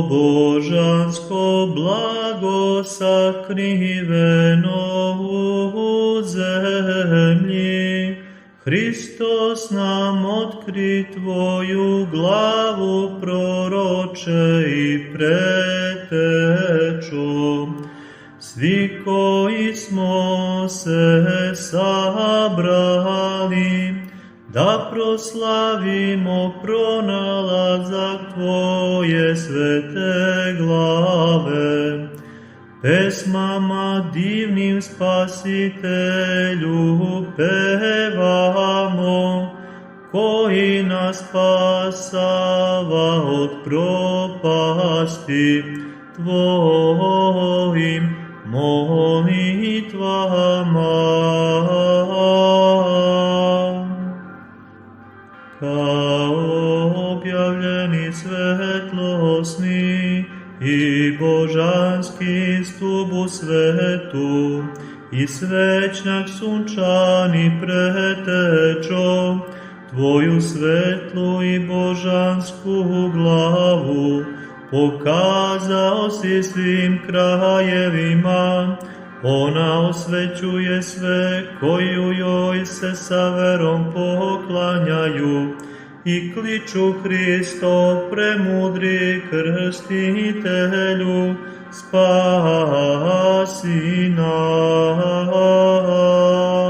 božansko blago sakriveno u zemlji, Hristos nam otkri tvoju glavu, proroče i pretečo. Svi koji smo se sabrali, da proslavimo pronalazak tvoje svete glave, pesmama divnim Spasitelju pevamo, koji nas spasava od propasti tvojim molitvama. Kao objavljeni svetlosni i božanski stup u svetu i svećnjak sunčani pretečo, tvoju svetlu i božansku glavu pokazao si svim krajevima. Ona osvećuje sve koji u joj se sa verom poklanjaju i kliču: Hristo, premudri krstitelju, spasi nas.